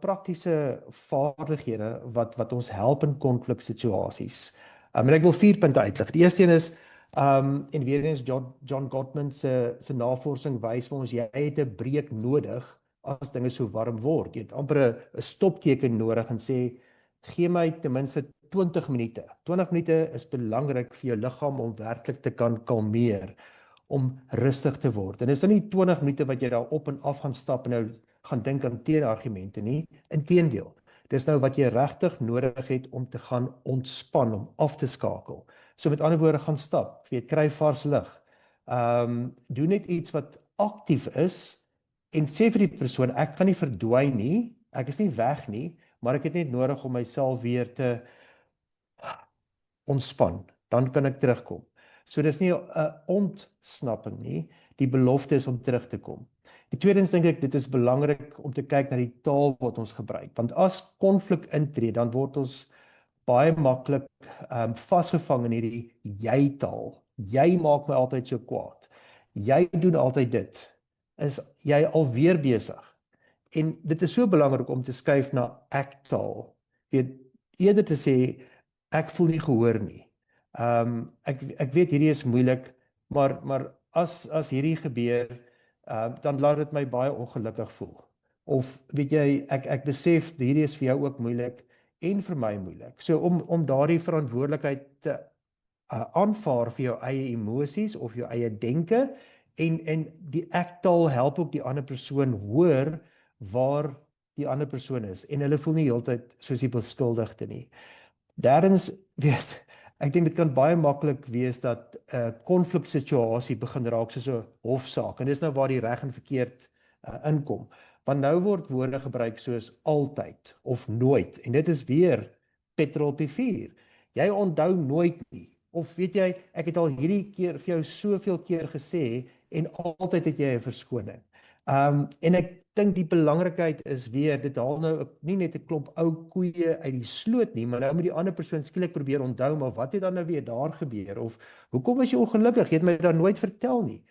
praktiese vaardighede wat ons help in konfliksituasies. En ek wil 4 punte uitlig. Die eerste een is en weer eens John Gottman se navorsing wys vir ons jy het 'n breek nodig as dinge so warm word. Jy het amper 'n stopteken nodig en sê gee my ten minste 20 minute. 20 minute is belangrik vir jou liggaam om werklik te kan kalmeer, om rustig te word. En dis nou nie 20 minute wat jy daar op en af gaan stap en nou gaan dink aan teenargumente nie. Inteendeel, dis nou wat jy regtig nodig het om te gaan ontspan, om af te skakel. So met ander woorde, gaan stap, weet, kry vars lug. Doen net iets wat aktief is en sê vir die persoon, ek kan nie verdwyn nie, ek is nie weg nie, maar ek het net nodig om myself weer te ontspan, dan kan ek terugkom. So dis nie 'n ontsnapping nie, die belofte is om terug te kom. Die tweedens dink ek, dit is belangrik om te kyk na die taal wat ons gebruik, want as konflik intree, dan word ons baie maklik vasgevang in hierdie jy-taal. Jy maak my altyd so kwaad. Jy doen altyd dit. Is jy alweer besig? En dit is so belangrik om te skuif na ek-taal. Weet, eerder te sê, ek voel nie gehoor nie. Ek weet hierdie is moeilik, maar as hierdie gebeur, dan laat dit my baie ongelukkig voel. Of weet jy, ek besef hierdie is vir jou ook moeilik en vir my moeilik. So om daardie verantwoordelikheid te aanvaar vir jou eie emosies of jou eie denke en die ek-taal help ook die ander persoon hoor waar die ander persoon is en hulle voel nie heeltyd soos die beskuldigde nie. Derdens, weet, ek dink dit kan baie maklik wees dat 'n konfliksituasie begin raak soos 'n hofsaak en dis nou waar die reg en verkeerd inkom. Want nou word woorde gebruik soos altyd of nooit en dit is weer petrol op die vuur. Jy onthou nooit nie. Of weet jy, ek het al hierdie keer vir jou soveel keer gesê en altyd het jy 'n verskoning. En ek dink die belangrikheid is weer, dit haal nou nie net 'n klomp ou koeie uit die sloot nie, maar nou moet die ander persoon skielik probeer onthou, maar wat het dan nou weer daar gebeur? Of hoekom was jy ongelukkig? Jy het my dan nooit vertel nie.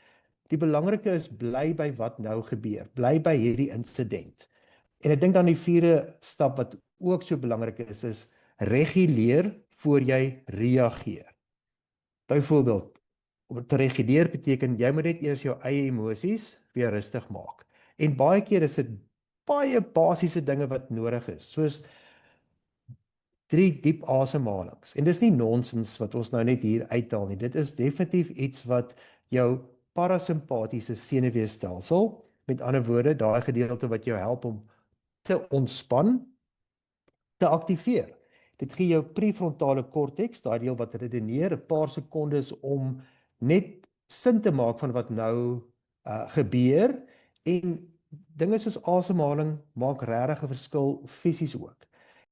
Die belangrike is bly by wat nou gebeur. Bly by hierdie insident. En ek dink dan die vierde stap wat ook so belangrik is reguleer voor jy reageer. Byvoorbeeld, om te reguleer beteken jy moet net eers jou eie emosies weer rustig maak. En baie keer is dit baie basiese dinge wat nodig is, soos 3 diep asemhalings. En dis nie nonsens wat ons nou net hier uithaal nie. Dit is definitief iets wat jou parasimpatiese senuweestelsel, met ander woorde, daai gedeelte wat jou help om te ontspan, te aktiveer. Dit gee jou prefrontale korteks, daai deel wat redeneer, 'n paar sekondes om net sin te maak van wat nou gebeur en dinge soos asemhaling maak regtig 'n verskil fisies ook.